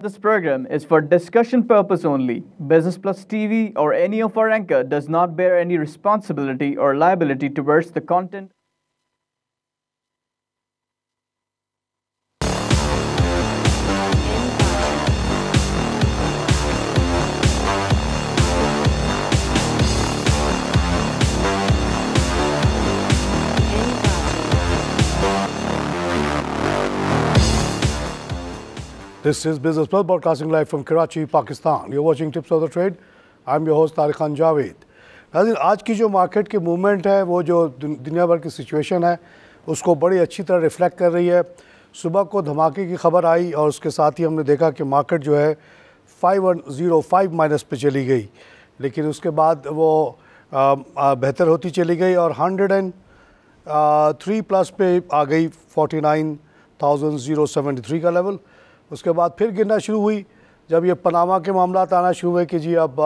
This program is for discussion purpose only. Business Plus TV or any of our anchor does not bear any responsibility or liability towards the content. This is Business Plus broadcasting live from Karachi, Pakistan. You're watching Tips of the Trade. I'm your host Tariq Khan Javed. नाज़रीन, आज की जो market की movement है वो जो दुनिया भर की सिचुएशन है उसको बड़ी अच्छी तरह रिफ्लेक्ट कर रही है। सुबह को धमाके की खबर आई और उसके साथ ही हमने देखा कि मार्केट जो है 5105 माइनस पे चली गई, लेकिन उसके बाद वो बेहतर होती चली गई और 103 प्लस पे आ गई 49,073 का लेवल। उसके बाद फिर गिरना शुरू हुई जब ये पनामा के मामला आना शुरू हुए कि जी अब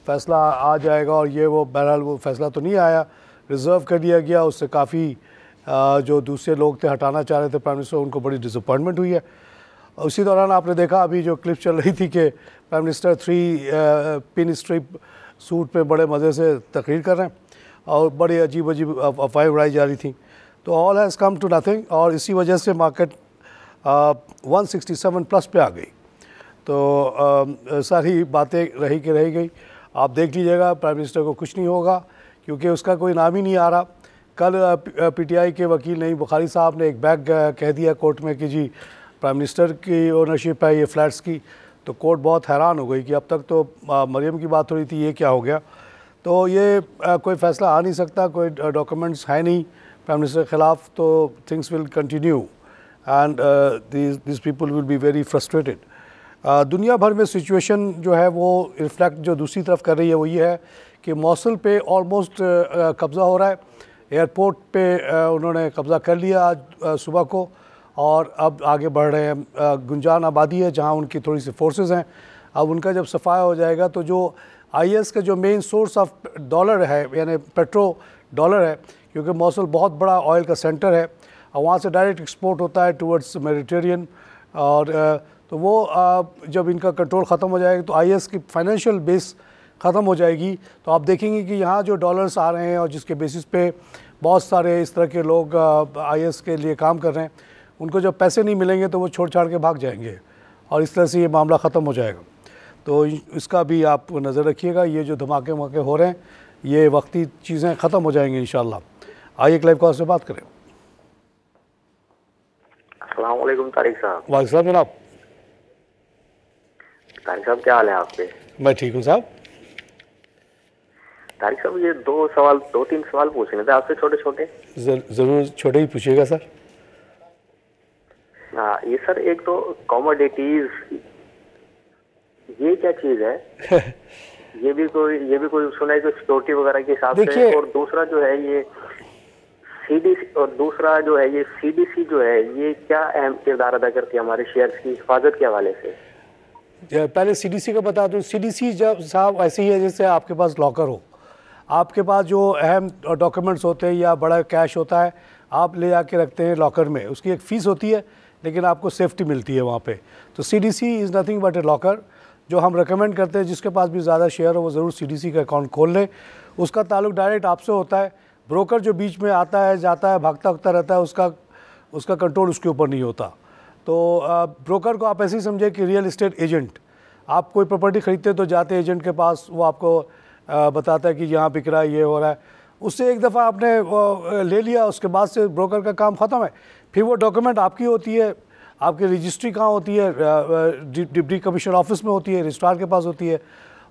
फ़ैसला आ जाएगा, और ये वो बहरहाल वो फ़ैसला तो नहीं आया, रिज़र्व कर दिया गया। उससे काफ़ी जो दूसरे लोग थे हटाना चाह रहे थे प्राइम मिनिस्टर, उनको बड़ी डिसअपॉइंटमेंट हुई है। उसी दौरान आपने देखा अभी जो क्लिप चल रही थी कि prime minister 3 pin strip suit पे बड़े मज़े से तकरीर कर रहे हैं और बड़ी अजीब अजीब अफवाहें उड़ाई जा रही थी। तो all has come to nothing और इसी वजह से मार्केट 167 प्लस पे आ गई। तो सारी बातें रही कि रह गई। आप देख लीजिएगा, प्राइम मिनिस्टर को कुछ नहीं होगा क्योंकि उसका कोई नाम ही नहीं आ रहा। कल पीटीआई के वकील नईम बुखारी साहब ने एक बैग कह दिया कोर्ट में कि जी प्राइम मिनिस्टर की ओनरशिप है ये फ्लैट्स की। तो कोर्ट बहुत हैरान हो गई कि अब तक तो मरियम की बात हो रही थी, ये क्या हो गया। तो ये कोई फ़ैसला आ नहीं सकता, कोई डॉक्यूमेंट्स है नहीं प्राइम मिनिस्टर के ख़िलाफ़, तो things will continue and these people will be very frustrated. दुनिया भर में सिचुएशन जो है वो रिफ्लेक्ट जो दूसरी तरफ कर रही है वो ये है कि मौसल पे ऑलमोस्ट कब्ज़ा हो रहा है। एयरपोर्ट पे उन्होंने कब्ज़ा कर लिया आज सुबह को और अब आगे बढ़ रहे हैं। गुंजान आबादी है जहाँ उनकी थोड़ी सी फोर्सेस हैं। अब उनका जब सफाया हो जाएगा तो जो IS का जो मेन सोर्स ऑफ डॉलर है यानी पेट्रो डॉलर है, क्योंकि मौसल बहुत बड़ा ऑयल का सेंटर है और वहाँ से डायरेक्ट एक्सपोर्ट होता है टूवर्ड्स मेडिटेरियन, और तो वो जब इनका कंट्रोल ख़त्म हो जाएगा तो IS की फाइनेंशियल बेस ख़त्म हो जाएगी। तो आप देखेंगे कि यहाँ जो डॉलर्स आ रहे हैं और जिसके बेसिस पे बहुत सारे इस तरह के लोग IS के लिए काम कर रहे हैं, उनको जब पैसे नहीं मिलेंगे तो वो छोड़ छाड़ के भाग जाएंगे और इस तरह से ये मामला ख़त्म हो जाएगा। तो इसका भी आप नज़र रखिएगा। ये जो धमाके वमाके हो रहे हैं ये वक्ती चीज़ें ख़त्म हो जाएंगी इंशाल्लाह। आइए एक लाइव कॉल से बात करें। अस्सलाम वालेकुम तारिक साहब। वालेकुम सलाम जनाब। तारिक साहब क्या हाल है आपके? मैं ठीक हूँ साहब। तारिक साहब ये दो तीन सवाल पूछने थे आपसे, छोटे छोटे। ज़रूर छोटे ही पूछिएगा सर। हाँ ये सर, एक तो कमोडिटीज ये क्या चीज़ है? ये भी कोई सुना है कि सिक्योरिटी वगैरह के हिसाब से, और दूसरा जो है ये CDC, और दूसरा जो है ये CDC जो है ये क्या अहम किरदार अदा करती है हमारे शेयर्स की हिफाजत के हवाले से? पहले CDC का बता दूँ। CDC जब साहब ऐसे ही है जैसे आपके पास लॉकर हो, आपके पास जो अहम डॉक्यूमेंट्स होते हैं या बड़ा कैश होता है आप ले जाके रखते हैं लॉकर में, उसकी एक फ़ीस होती है लेकिन आपको सेफ्टी मिलती है वहाँ पे। तो CDC is nothing but A locker. जो हम रेकमेंड करते हैं जिसके पास भी ज़्यादा शेयर हो वो ज़रूर CDC का अकाउंट खोल लें। उसका ताल्लुक डायरेक्ट आपसे होता है। ब्रोकर जो बीच में आता है जाता है भागता भागता रहता है उसका कंट्रोल उसके ऊपर नहीं होता। तो ब्रोकर को आप ऐसे ही समझे कि रियल इस्टेट एजेंट। आप कोई प्रॉपर्टी ख़रीदते हैं तो जाते हैं एजेंट के पास, वो आपको बताता है कि यहाँ बिक रहा है, ये हो रहा है। उससे एक दफ़ा आपने वो ले लिया, उसके बाद से ब्रोकर का काम ख़त्म है। फिर वो डॉक्यूमेंट आपकी होती है, आपकी रजिस्ट्री कहाँ होती है? डिप्टी कमिश्नर ऑफिस में होती है, रजिस्ट्रार के पास होती है,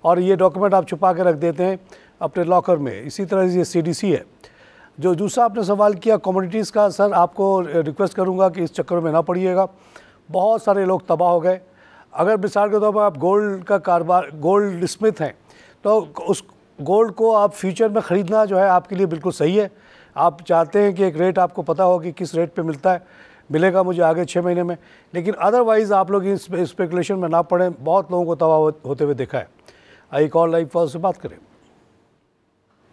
और ये डॉक्यूमेंट आप छुपा के रख देते हैं अपने लॉकर में। इसी तरह से ये CDC है। जो दूसरा आपने सवाल किया कमोडिटीज़ का, सर आपको रिक्वेस्ट करूंगा कि इस चक्कर में ना पड़िएगा। बहुत सारे लोग तबाह हो गए। अगर मिसाल के तौर पर आप गोल्ड का कारोबार, गोल्ड स्मिथ हैं, तो उस गोल्ड को आप फ्यूचर में ख़रीदना जो है आपके लिए बिल्कुल सही है। आप चाहते हैं कि एक रेट आपको पता हो कि किस रेट पे मिलेगा मुझे आगे 6 महीने में, लेकिन अदरवाइज़ आप लोग इस स्पेकुलेशन में ना पड़ें। बहुत लोगों को तबाह होते हुए देखा है। आइए कॉल लाइव कॉल से बात करें।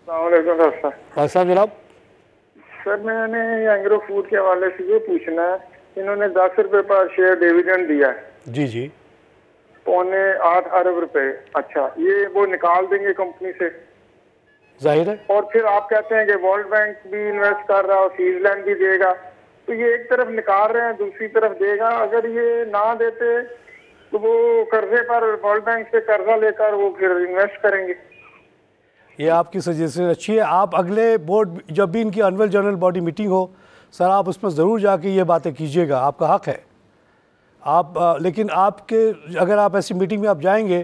अस्सलाम जनाब। सर मैंने एंग्रो फूड के हवाले से ये पूछना है, इन्होंने 10 रुपये पर शेयर डिविडेंड दिया है। जी जी। 8.8 अरब रुपए। अच्छा, ये वो निकाल देंगे कंपनी से, जाहिर है। और फिर आप कहते हैं कि वर्ल्ड बैंक भी इन्वेस्ट कर रहा है और स्विट्जरलैंड भी देगा, तो ये एक तरफ निकाल रहे हैं दूसरी तरफ देगा। अगर ये ना देते तो वो कर्जे पर वर्ल्ड बैंक से कर्जा लेकर वो फिर इन्वेस्ट करेंगे। ये आपकी सजेशन अच्छी है। आप अगले बोर्ड जब भी इनकी एनुअल जनरल बॉडी मीटिंग हो सर, आप उसमें ज़रूर जाके ये बातें कीजिएगा, आपका हक है। आप लेकिन आपके अगर आप ऐसी मीटिंग में आप जाएंगे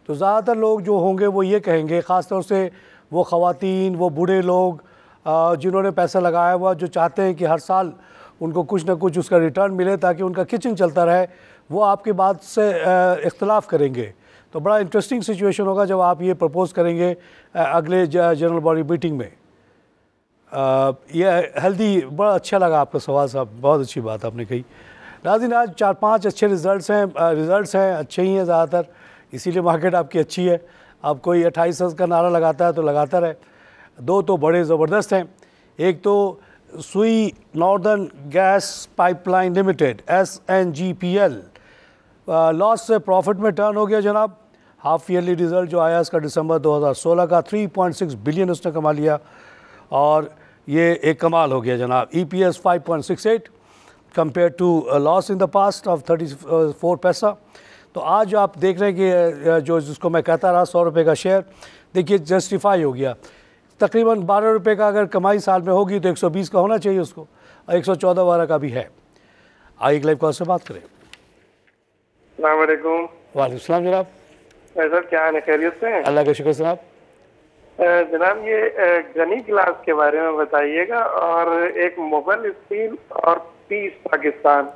तो ज़्यादातर लोग जो होंगे वो ये कहेंगे, ख़ास तौर से वो ख़वातीन, वो बूढ़े लोग जिन्होंने पैसा लगाया हुआ, जो चाहते हैं कि हर साल उनको कुछ ना कुछ उसका रिटर्न मिले ताकि उनका किचन चलता रहे, वो आपकी बात से इख्तलाफ करेंगे। तो बड़ा इंटरेस्टिंग सिचुएशन होगा जब आप ये प्रपोज़ करेंगे अगले जनरल बॉडी मीटिंग में। ये हेल्दी, बड़ा अच्छा लगा आपका सवाल साहब, बहुत अच्छी बात आपने कही। नाज़रीन, आज 4-5 अच्छे रिज़ल्ट्स हैं, अच्छे ही हैं ज़्यादातर, इसीलिए मार्केट आपकी अच्छी है। अब कोई 28 का नारा लगाता है तो लगाता रहे। दो तो बड़े ज़बरदस्त हैं, एक तो सुई northern gas pipeline limited SNGPL loss से प्रॉफिट में टर्न हो गया जनाब। हाफ ईयरली रिज़ल्ट जो आया इसका दिसंबर 2016 का 3.6 बिलियन उसने कमा लिया, और ये एक कमाल हो गया जनाब। EPS 5.68 compare to loss in the past of 34 पैसा। तो आज आप देख रहे हैं कि जो जिसको मैं कहता रहा 100 रुपये का शेयर, देखिए जस्टिफाई हो गया। तकरीबन 12 रुपये का अगर कमाई साल में होगी तो 120 का होना चाहिए उसको, और 114 का भी है। आइए लाइव कॉल से बात करें। वालेकुम सलाम जनाब। सर क्या है, खैरियत से हैं? अल्लाह का शुक्र जनाब। जनाब ये गनी क्लास के बारे में बताइएगा, और एक मुगल स्टील और पीस पाकिस्तान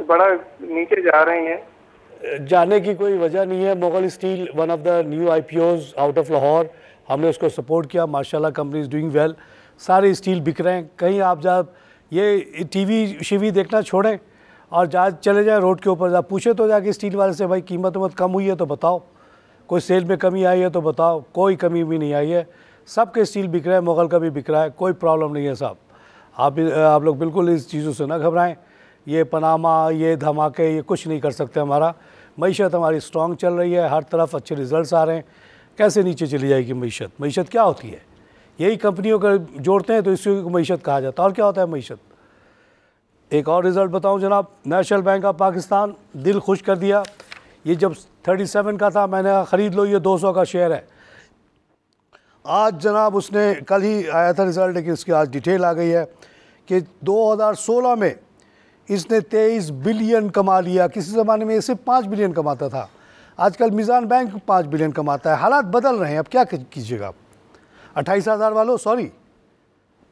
बड़ा नीचे जा रही हैं। जाने की कोई वजह नहीं है। Mughal steel one of the new IPOs out of Lahore, हमने उसको सपोर्ट किया, माशाल्लाह कंपनी इज़ डूइंग वेल। सारे स्टील बिक रहे हैं। कहीं आप जब ये टीवी देखना छोड़ें और चले जाएं रोड के ऊपर, आप पूछे तो जाके स्टील वाले से, भाई कीमत कम हुई है तो बताओ, कोई सेल में कमी आई है तो बताओ। कोई कमी भी नहीं आई है, सबके स्टील बिक रहे हैं, मुगल का भी बिक रहा है, कोई प्रॉब्लम नहीं है साहब। आप लोग बिल्कुल इस चीज़ों से ना घबराएं। ये पनामा, ये धमाके, ये कुछ नहीं कर सकते हमारा। मईशत हमारी स्ट्रॉन्ग चल रही है, हर तरफ अच्छे रिजल्ट्स आ रहे हैं। कैसे नीचे चली जाएगी मईशत क्या होती है? यही कंपनियों को जोड़ते हैं तो इसी को मईशत कहा जाता है। और क्या होता है मईशत? एक और रिज़ल्ट बताऊं जनाब, नेशनल बैंक ऑफ पाकिस्तान दिल खुश कर दिया। ये जब 37 का था मैंने कहा ख़रीद लो, ये 200 का शेयर है। आज जनाब उसने, कल ही आया था रिज़ल्ट, लेकिन इसकी आज डिटेल आ गई है कि 2016 में इसने 23 बिलियन कमा लिया। किसी ज़माने में ये सिर्फ 5 बिलियन कमाता था, आजकल मीज़ान बैंक 5 बिलियन कमाता है। हालात बदल रहे हैं, अब क्या कीजिएगा आप। 28,000 वालों, सॉरी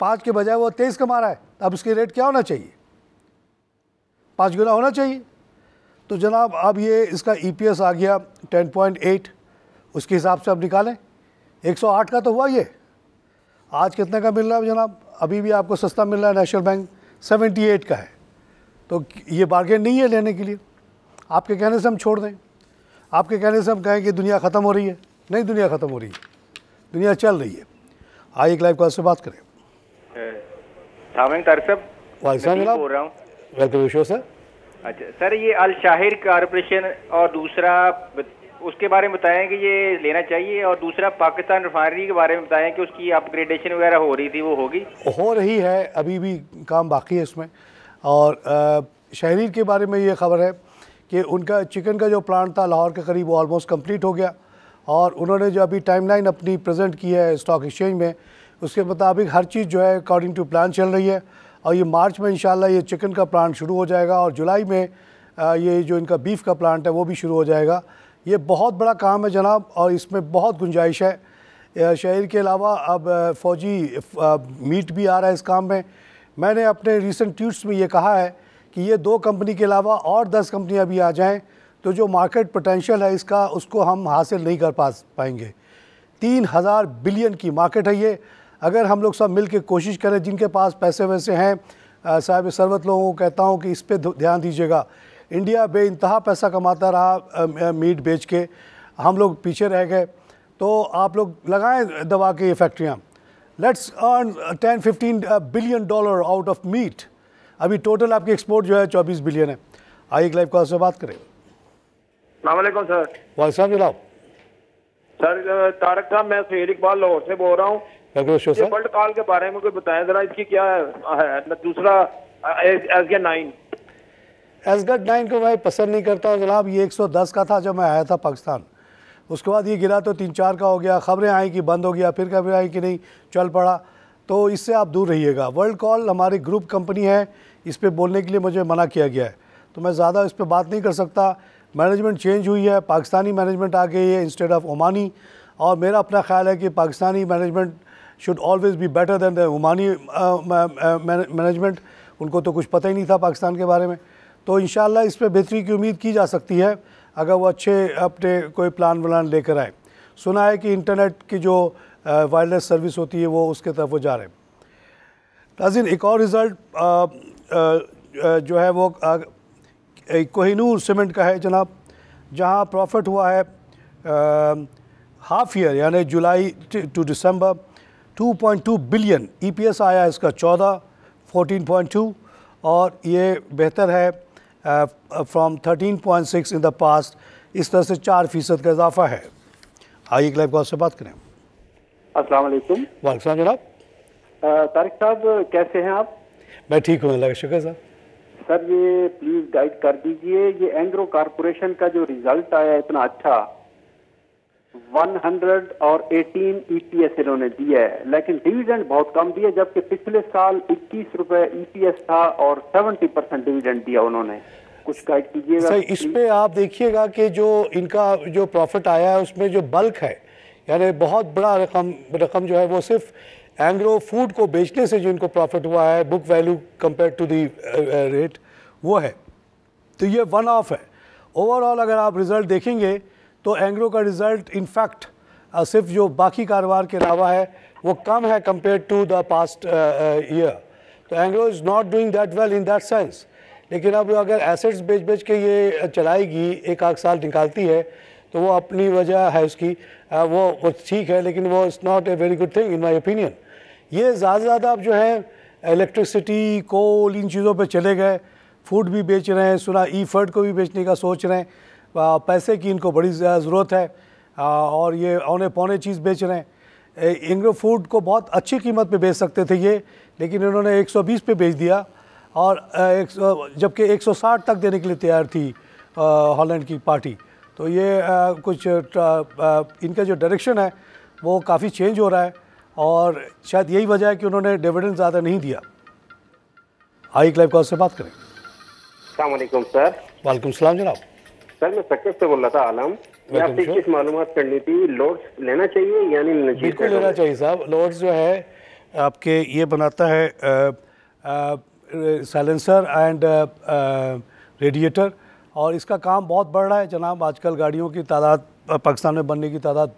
5 के बजाय वो 23 कमा रहा है। अब इसके रेट क्या होना चाहिए? 5 गुना होना चाहिए। तो जनाब अब ये इसका EPS आ गया 10.8, उसके हिसाब से अब निकालें। 108 का तो हुआ ये, आज कितने का मिल रहा है जनाब? अभी भी आपको सस्ता मिल रहा है, नेशनल बैंक 78 का है। तो ये बार्गेन नहीं है लेने के लिए। आपके कहने से हम छोड़ दें, आपके कहने से हम कहें कि दुनिया ख़त्म हो रही है? नहीं, दुनिया ख़त्म हो रही है, दुनिया चल रही है। आइए एक लाइव कॉल से बात करें। बोल रहा हूँ। Welcome show sir. अच्छा सर, ये अल शाहिर कॉरपोरेशन और दूसरा उसके बारे में बताएं कि ये लेना चाहिए, और दूसरा पाकिस्तान रिफाइनरी के बारे में बताएं कि उसकी अपग्रेडेशन वगैरह हो रही थी, वो होगी? हो रही है, अभी भी काम बाकी है इसमें। और शहरीर के बारे में ये खबर है कि उनका चिकन का जो प्लांट था लाहौर के करीब, वो ऑलमोस्ट कंप्लीट हो गया, और उन्होंने जो अभी टाइमलाइन अपनी प्रेजेंट की है स्टॉक एक्सचेंज में, उसके मुताबिक हर चीज़ जो है अकॉर्डिंग टू प्लान चल रही है। और ये मार्च में इंशाल्लाह ये चिकन का प्लांट शुरू हो जाएगा, और जुलाई में ये जो इनका बीफ का प्लांट है वो भी शुरू हो जाएगा। ये बहुत बड़ा काम है जनाब, और इसमें बहुत गुंजाइश है। शहर के अलावा अब फ़ौजी मीट भी आ रहा है इस काम में। मैंने अपने रिसेंट ट्वीट्स में ये कहा है कि ये 2 कंपनी के अलावा और 10 कंपनियाँ भी आ जाएँ तो जो मार्केट पोटेंशियल है इसका, उसको हम हासिल नहीं कर पाएंगे। 3000 बिलियन की मार्केट है ये। अगर हम लोग सब मिल के कोशिश करें, जिनके पास पैसे वैसे हैं, साहिब सरवत लोगों को कहता हूँ कि इस पे ध्यान दीजिएगा। इंडिया बेइंतहा पैसा कमाता रहा मीट बेच के, हम लोग पीछे रह गए। तो आप लोग लगाएं दवा के ये फैक्ट्रियाँ। Let's earn 10-15 billion dollar out of meat. अभी टोटल आपकी एक्सपोर्ट जो है 24 बिलियन है। आइए एक लाइव कॉल से बात करें। अस्सलामुअलैकुम सर। वालेकुम जनाब। सर तारक साहब, मैं सुहेल इकबाल लाहौर से बोल रहा हूँ। वर्ल्ड कॉल के बारे में कोई बताएं जरा, इसकी क्या है? दूसरा एसगट 9 को मैं पसंद नहीं करता हूँ जनाब। ये 110 का था जब मैं आया था पाकिस्तान, उसके बाद ये गिरा तो 3-4 का हो गया, खबरें आई कि बंद हो गया, फिर खबरें आई कि नहीं चल पड़ा, तो इससे आप दूर रहिएगा। वर्ल्ड कॉल हमारी ग्रुप कंपनी है, इस पर बोलने के लिए मुझे मना किया गया है, तो मैं ज़्यादा इस पर बात नहीं कर सकता। मैनेजमेंट चेंज हुई है, पाकिस्तानी मैनेजमेंट आ गई है इंस्टेड ऑफ ओमानी, और मेरा अपना ख्याल है कि Pakistani management should always be better than the Omani management. उनको तो कुछ पता ही नहीं था पाकिस्तान के बारे में, तो इंशाल्लाह इस पर बेहतरी की उम्मीद की जा सकती है अगर वो अच्छे अपने कोई प्लान व्लान लेकर आए। सुना है कि इंटरनेट की जो वायरलेस सर्विस होती है वो उसके तरफ वो जा रहे हैं। नाज़रीन, एक और रिज़ल्ट जो है वो कोहिनूर सीमेंट का है जनाब, जहां प्रॉफिट हुआ है हाफ ईयर यानी जुलाई टू दिसंबर 2.2 बिलियन। ईपीएस आया इसका 14.2 और ये बेहतर है फ्रॉम 13.6 इन द पास्ट। इस तरह से 4% का इजाफा है। आइए लाइव कॉल से बात करें। अस्सलाम वालेकुम। वालेकुम जनाब। तारिक साहब कैसे हैं आप? मैं ठीक हूँ, अल्लाह का शुक्र साहब। सर ये प्लीज गाइड कर दीजिए, ये एंग्रो कारपोरेशन का जो रिजल्ट आया इतना अच्छा, 118 ईपीएस इन्होंने दिया है, लेकिन डिविडेंड बहुत कम दिया, जबकि पिछले साल 21 रुपए ईपीएस था और 70% डिविडेंड दिया उन्होंने। कुछ गाइड कीजिएगा सर। इस पे आप देखिएगा कि जो इनका जो प्रॉफिट आया है उसमें जो बल्क है, यानी बहुत बड़ा रकम जो है वो सिर्फ एंग्रो फूड को बेचने से जो इनको प्रॉफिट हुआ है, book value compare to the rate, वो है। तो ये वन ऑफ है। ओवरऑल अगर आप रिज़ल्ट देखेंगे तो एंग्रो का रिज़ल्ट इनफैक्ट सिर्फ जो बाकी कारोबार के अलावा है वो कम है compare to the past year. तो Engro is not doing that well in that sense. लेकिन अब अगर एसेट्स बेच के ये चलाएगी, एक आध साल निकालती है, तो वो अपनी वजह है उसकी, वो ठीक है, लेकिन वो it's not a very good thing in my opinion. ये ज़्यादा अब जो है इलेक्ट्रिसिटी, कोल, इन चीज़ों पे चले गए, फूड भी बेच रहे हैं, सुना ई फर्ड को भी बेचने का सोच रहे हैं। पैसे की इनको बड़ी ज़रूरत है और ये औने पौने चीज़ बेच रहे हैं। एंग्रो फूड को बहुत अच्छी कीमत पे बेच सकते थे ये, लेकिन इन्होंने 120 पे बेच दिया, और जबकि 160 तक देने के लिए तैयार थी हॉलैंड की पार्टी। तो ये कुछ इनका जो डायरेक्शन है वो काफ़ी चेंज हो रहा है, और शायद यही वजह है कि उन्होंने डिविडेंड ज़्यादा नहीं दिया। आइए लाइव कॉल से बात करें। अस्सलाम वालेकुम सर। वालेकुम सलाम जनाब। सर मैं सक्कर से बोल रहा था आलम। आपसे कुछ मालूमात करनी थी, लोड्स लेना चाहिए या नहीं लेना चाहिए? बिल्कुल लेना चाहिए साहब। लोड्स जो है आपके ये बनाता है साइलेंसर एंड रेडिएटर, और इसका काम बहुत बढ़ रहा है जनाब। आजकल गाड़ियों की तादाद पाकिस्तान में बनने की तादाद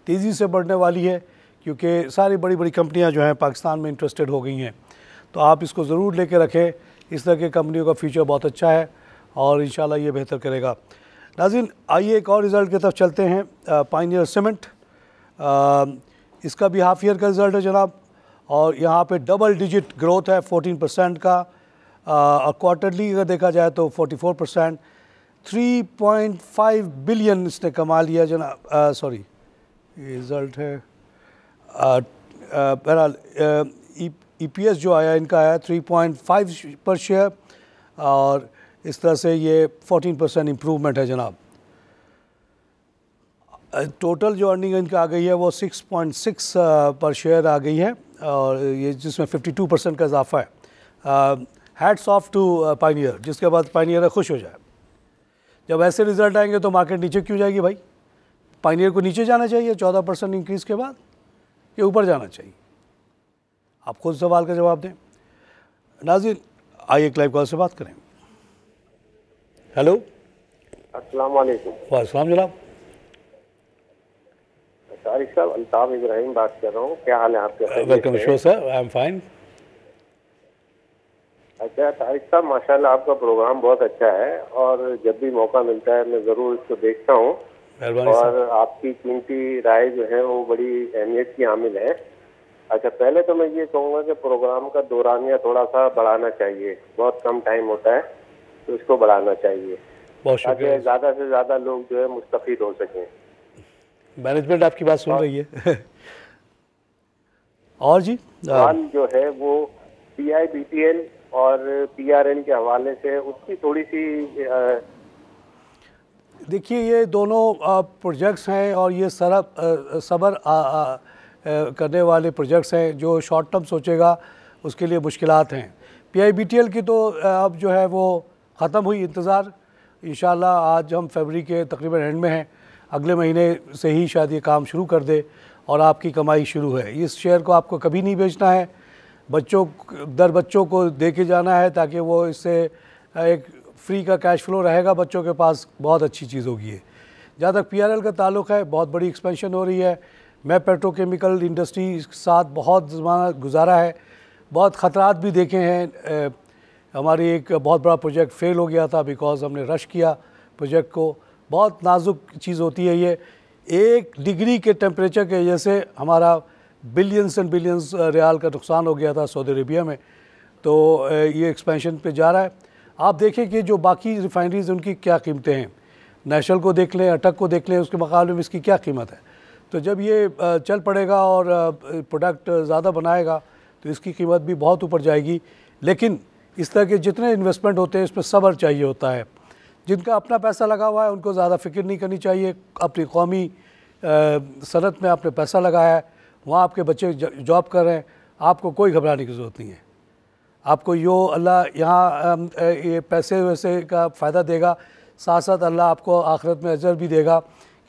तेज़ी से बढ़ने वाली है, क्योंकि सारी बड़ी बड़ी कंपनियां जो हैं पाकिस्तान में इंटरेस्टेड हो गई हैं। तो आप इसको ज़रूर लेके रखें। इस तरह की कंपनियों का फ्यूचर बहुत अच्छा है और इंशाल्लाह ये बेहतर करेगा। नाज़रीन, आइए एक और रिज़ल्ट की तरफ चलते हैं। पायनियर सीमेंट, इसका भी हाफ ईयर का रिज़ल्ट है जनाब, और यहाँ पे डबल डिजिट ग्रोथ है 14% का, और क्वार्टरली अगर देखा जाए तो 44%। 3.5 बिलियन इसने कमा लिया जनाब। सॉरी, ये रिज़ल्ट है। बहरहाल ईपीएस जो आया इनका आया 3.5 पर शेयर, और इस तरह से ये 14% इम्प्रूवमेंट है जनाब। टोटल जो अर्निंग इनका आ गई है वो 6.6 पर शेयर आ गई है, और ये जिसमें 52% का इजाफा है। हैट्स ऑफ टू पायनियर, जिसके बाद पायनियर खुश हो जाए। जब ऐसे रिजल्ट आएंगे तो मार्केट नीचे क्यों जाएगी भाई? पायनियर को नीचे जाना चाहिए 14% इंक्रीज़ के बाद, ये ऊपर जाना चाहिए? आप खुद सवाल का जवाब दें। नाज़रीन, आइए लाइव कॉल से बात करें। हेलो, अस्सलाम वालेकुम। वालेकुम जनाब। तारिक साहब, अल्ताफ इब्राहिम बात कर रहा हूँ। क्या हाल है आपके? Welcome show sir, I am fine. अच्छा तारिक साहब, माशाल्लाह आपका प्रोग्राम बहुत अच्छा है, और जब भी मौका मिलता है मैं ज़रूर इसको देखता हूँ, और आपकी कीमती राय जो है वो बड़ी अहमियत की हामिल है। अच्छा, पहले तो मैं ये कहूँगा कि प्रोग्राम का दौरानिया थोड़ा सा बढ़ाना चाहिए, बहुत कम टाइम होता है तो इसको बढ़ाना चाहिए। बहुत शुक्रिया। ज़्यादा से ज़्यादा लोग जो है मुस्तफीद हो सकें। मैनेजमेंट आपकी बात सुन रही है। और जी सवाल जो है वो PIBTL और PRL के हवाले से उसकी थोड़ी सी देखिए, ये दोनों प्रोजेक्ट्स हैं और ये सबर करने वाले प्रोजेक्ट्स हैं। जो शॉर्ट टर्म सोचेगा उसके लिए मुश्किलात हैं। PIBTL की तो अब जो है वो ख़त्म हुई इंतज़ार। इंशाल्लाह आज हम फरवरी के तकरीबन एंड में हैं, अगले महीने से ही शायद ये काम शुरू कर दे और आपकी कमाई शुरू है। इस शेयर को आपको कभी नहीं बेचना है, बच्चों को दे के जाना है ताकि वो इससे एक फ्री का कैश फ्लो रहेगा बच्चों के पास, बहुत अच्छी चीज़ होगी ये। जहाँ तक PRL का ताल्लुक़ है, बहुत बड़ी एक्सपेंशन हो रही है। मैं पेट्रोकेमिकल इंडस्ट्री के साथ बहुत ज़माना गुजारा है, बहुत ख़तरात भी देखे हैं। हमारी एक बहुत बड़ा प्रोजेक्ट फेल हो गया था बिकॉज़ हमने रश किया प्रोजेक्ट को। बहुत नाजुक चीज़ होती है ये। 1 डिग्री के टेम्परेचर की वजह से हमारा बिलियंस एंड बिलियंस रियाल का नुकसान हो गया था सऊदी अरेबिया में। तो ये एक्सपेंशन पे जा रहा है। आप देखें कि जो बाकी रिफाइनरीज़ उनकी क्या कीमतें हैं, नेशनल को देख लें, अटक को देख लें, उसके मुकाबले में इसकी क्या कीमत है। तो जब ये चल पड़ेगा और प्रोडक्ट ज़्यादा बनाएगा तो इसकी कीमत भी बहुत ऊपर जाएगी। लेकिन इस तरह के जितने इन्वेस्टमेंट होते हैं इसमें सब्र चाहिए होता है। जिनका अपना पैसा लगा हुआ है उनको ज़्यादा फ़िक्र नहीं करनी चाहिए। अपनी कौमी सनत में आपने पैसा लगाया है, वहाँ आपके बच्चे जॉब कर रहे हैं, आपको कोई घबराने की ज़रूरत नहीं है। आपको अल्लाह यहाँ ये पैसे वैसे का फ़ायदा देगा, साथ साथ अल्लाह आपको आखिरत में अजर भी देगा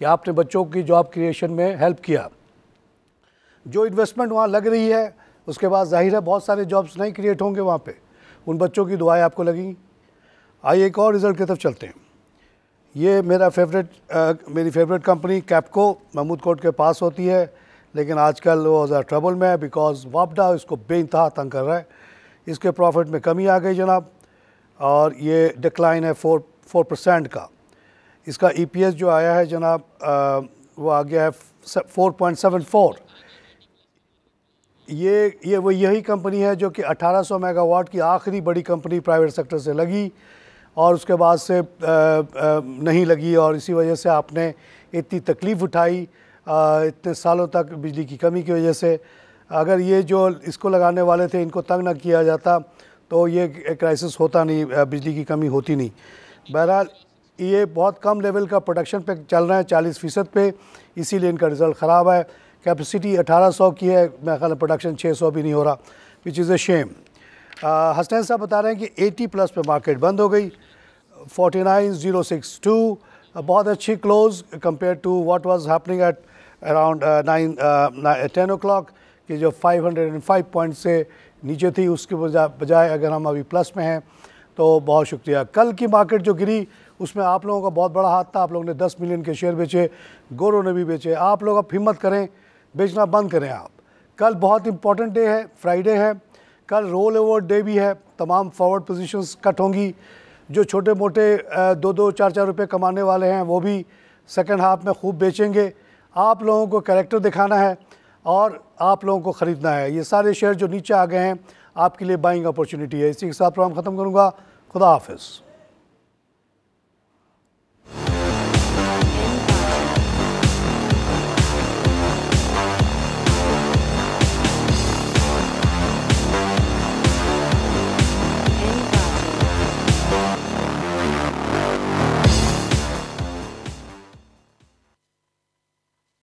कि आपने बच्चों की जॉब क्रिएशन में हेल्प किया। जो इन्वेस्टमेंट वहाँ लग रही है उसके बाद जाहिर है बहुत सारे जॉब्स नहीं क्रिएट होंगे वहाँ पे, उन बच्चों की दुआएं आपको लगेंगी। आइए एक और रिज़ल्ट की तरफ चलते हैं। ये मेरी favourite company Capco Mahmood Kot के पास होती है, लेकिन आजकल वो ज़रा ट्रबल में है बिकॉज वापडा इसको बेइंतहा तंग कर रहा है। इसके प्रॉफिट में कमी आ गई जनाब, और ये डिक्लाइन है 4% का। इसका EPS जो आया है जनाब वो आ गया है 4.74। ये वो यही कंपनी है जो कि 1800 मेगावाट की आखिरी बड़ी कंपनी प्राइवेट सेक्टर से लगी और उसके बाद से नहीं लगी, और इसी वजह से आपने इतनी तकलीफ़ उठाई इतने सालों तक बिजली की कमी की वजह से। अगर ये जो इसको लगाने वाले थे इनको तंग ना किया जाता तो ये क्राइसिस होता नहीं, बिजली की कमी होती नहीं। बहरहाल ये बहुत कम लेवल का प्रोडक्शन पे चल रहा है, 40% पे, इसीलिए इनका रिज़ल्ट ख़राब है। कैपेसिटी 1800 की है, मेरे ख्याल प्रोडक्शन 600 भी नहीं हो रहा, which is a shame. Hasnain साहब बता रहे हैं कि 80+ पे मार्केट बंद हो गई, 49,062, बहुत अच्छी close compare to what was happening at around 10 o'clock कि जो 505 पॉइंट से नीचे थी, उसके बजाय अगर हम अभी प्लस में हैं तो बहुत शुक्रिया। कल की मार्केट जो गिरी उसमें आप लोगों का बहुत बड़ा हाथ था, आप लोगों ने 10 मिलियन के शेयर बेचे, गोरो ने भी बेचे। आप लोग अब हिम्मत करें, बेचना बंद करें आप। कल बहुत इंपॉर्टेंट डे है, फ्राइडे है, कल रोल ओवर डे भी है, तमाम फॉरवर्ड पोजीशंस कट होंगी। जो छोटे मोटे 2-2, 4-4 रुपये कमाने वाले हैं वो भी सेकंड हाफ में खूब बेचेंगे। आप लोगों को कैरेक्टर दिखाना है और आप लोगों को ख़रीदना है। ये सारे शेयर जो नीचे आ गए हैं आपके लिए बाइंग अपॉर्चुनिटी है। इसी के साथ प्रोग्राम ख़त्म करूँगा। खुदा हाफिज़।